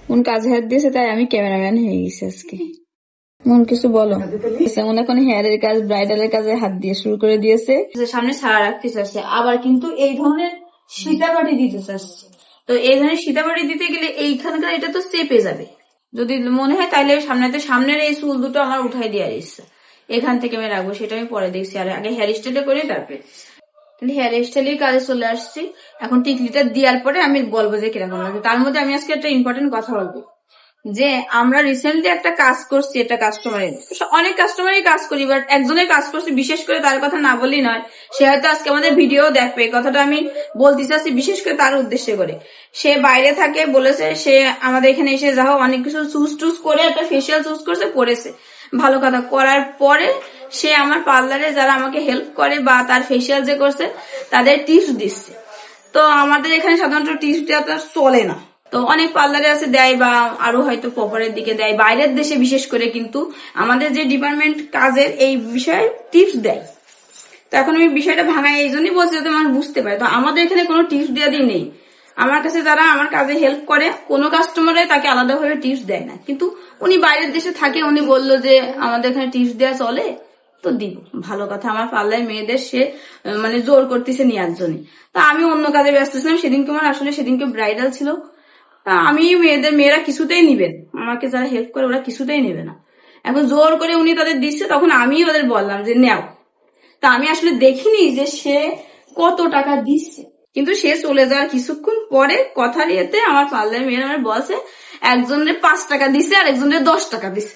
মন কাজে হাত দিয়েছে তাই আমি ক্যামেরাম্যান হয়ে গেছি আজকে। মন কিছু বলো। মন এখন হেয়ারের কাজ, ব্রাইডালের কাজে হাত দিয়ে শুরু করে দিয়েছে। সামনে ছাড়া রাখতে চাচ্ছে, আবার কিন্তু এই ধরনের সীতাবাটি দিতে চাচ্ছে। তো এই ধরনের সীতাবাটি দিতে গেলে এইখানকার এটা তো চেপে যাবে, যদি মনে হয় তাহলে সামনের এই চুল দুটো আমার উঠাই দেওয়ার ইচ্ছা, এখান থেকে আমি রাখবো, সেটা আমি পরে দেখছি। আর আগে হেয়ার স্টাইলটা করে তারপরে হেয়ার স্টাইলের কাজে চলে আসছি। এখন টিকলিটা দেওয়ার পরে আমি বলবো যে কিরকম লাগে। তার মধ্যে আমি আজকে একটা ইম্পর্টেন্ট কথা বলবো, যে আমরা রিসেন্টলি একটা কাজ করছি, এটা কাস্টমারের, অনেক কাস্টমারই কাজ করি, বাট একজনের কাজ করছি বিশেষ করে, তার কথা না বললেই নয়। সে হয়তো আজকে আমাদের ভিডিও দেখবে, এই কথাটা আমি বলতে চাচ্ছি বিশেষ করে তার উদ্দেশ্যে করে। সে বাইরে থাকে, বলেছে সে আমাদের এখানে এসে যাও অনেক কিছু চুজ টুজ করে একটা ফেসিয়াল চুজ করছে, করেছে ভালো কথা। করার পরে সে আমার পার্লারে যারা আমাকে হেল্প করে বা তার ফেসিয়াল যে করছে তাদের টিপস দিচ্ছে। তো আমাদের এখানে সাধারণত টিপস দেওয়া চলে না, তো অনেক পার্লারে আছে দেয় বা আরো হয়তো প্রপারের দিকে দেয়, বাইরের দেশে বিশেষ করে। কিন্তু আমাদের যে ডিপার্টমেন্ট কাজের এই বিষয়ে টিপস দেয়। তো এখন আমি বিষয়টা ভাঙাই এই জন্যই বলছি যাতে মানুষ বুঝতে পারে। তো আমাদের এখানে কোনো টিপস দেওয়া দিয়ে নেই। আমার কাছে যারা আমার কাজে হেল্প করে, কোনো কাস্টমারে তাকে আলাদাভাবে টিপস দেয় না। কিন্তু উনি বাইরের দেশে থাকে, উনি বললো যে আমাদের এখানে টিপস দেওয়া চলে, তো দিব, ভালো কথা। আমার পাল্লায় মেয়েদের সে মানে জোর করতেছে নেওয়ার জন্য। তা আমি অন্য কাজে ব্যস্ত ছিলাম সেদিনকে, আমার আসলে সেদিনকে ব্রাইডাল ছিল। আমি মেয়েরা কিছুতেই নিবেন, আমাকে যারা হেল্প করে ওরা কিছুতেই নেবে না। এখন জোর করে উনি তাদের দিচ্ছে, তখন আমি ওদের বললাম যে নেও। তা আমি আসলে দেখিনি যে সে কত টাকা দিচ্ছে, কিন্তু সে চলে যাওয়ার কিছুক্ষণ পরে কথার ইয়েতে আমার পার্লার মেয়ের আমার বসে একজনের 5 টাকা দিছে আর একজনের 10 টাকা দিছে।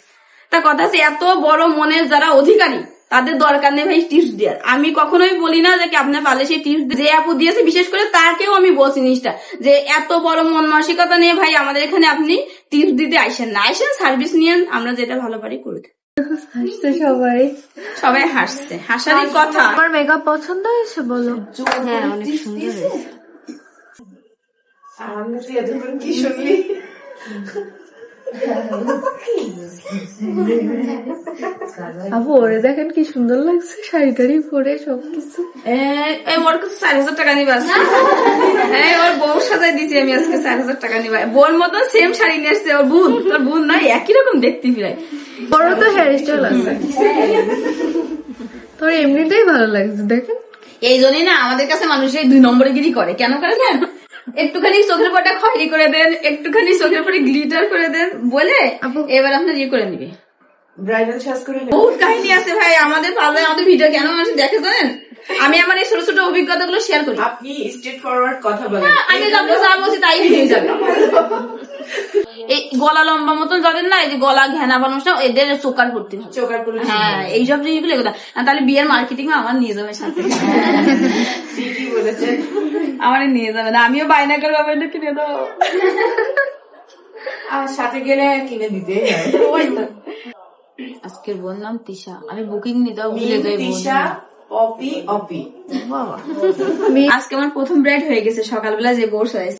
তা কথা আছে, এত বড় মনের যারা অধিকারী তাদের দরকার নেই ভাই টিপস দেওয়ার। আমি কখনোই বলি না যে আপনার পারলে সেই টিপস যে আপু দিয়েছে, বিশেষ করে তাকেও আমি বলছি জিনিসটা, যে এত বড় মন মানসিকতা নিয়ে ভাই আমাদের এখানে আপনি টিপস দিতে আইসেন না, আইসেন সার্ভিস নিয়েন, আমরা যেটা ভালো পারি করে দেব। হাসছে সবাই হাসছে, হাসারই কথা। আমার মেকআপ পছন্দ হয়েছে বলো? হ্যাঁ, অনেক সুন্দর হয়েছে। কি শুনলি? আপু ওরে দেখেন কি সুন্দর লাগছে, শাড়ি টাড়ি পরে সবকিছু। ওর কাছে 4,000 টাকা নিবা আজকে। হ্যাঁ, ওর বউ সাজাই দিচ্ছি আমি আজকে 4,000 টাকা নিবা। বোর মতো সেম শাড়ি নিয়ে আসছে ওর বোন, তোর বোন নয়, একই রকম দেখতে প্রায়। বড় তো হেয়ার স্টাইল আছে, তোর এমনিতেই ভালো লাগছে দেখেন। এই জন্যই না আমাদের কাছে মানুষ 2 নম্বরে গিরি করে। কেন করে জান? একটুখানি চোখের পরটা খয়েরি করে দেন, একটুখানি চোখের পরে গ্লিটার করে দেন বলে এবার আপনার ইয়ে করে নিবে, ব্রাইডাল সাজ করে বহুত কাহিনী আছে ভাই আমাদের পাল্লায়। আমাদের ভিডিও কেন মানুষ দেখে জানেন? আমি আমার এই ছোট ছোট অভিজ্ঞতা গুলো শেয়ার করি। আপনি স্ট্রেট ফরওয়ার্ড কথা বলেন। আমি যা বলছি তাই হয়ে যাবে। এই গলা লম্বা মতন যাদের না, এই যে গলা ঘেনা মানুষ না, এদের চোকার করতে হবে, চোকার করে। হ্যাঁ এইসব জিনিসগুলো এগুলো। তাহলে বিয়ের মার্কেটিং আমার নিয়ে যাবে সাথে। ঠিকই বলেছেন, আমার নিয়ে যাবে না, আমিও বায়না করবো আমার এটা কিনে দেবো। আর সাথে গেলে কিনে দিতে আজকের বোন নাম তিশা, আমি বুকিং নিতেও ভুলে যাই। তিশা অপি অপি। আজকে আমার প্রথম ব্রাইড হয়ে গেছে, সকালবেলা যে বোর হয়েছে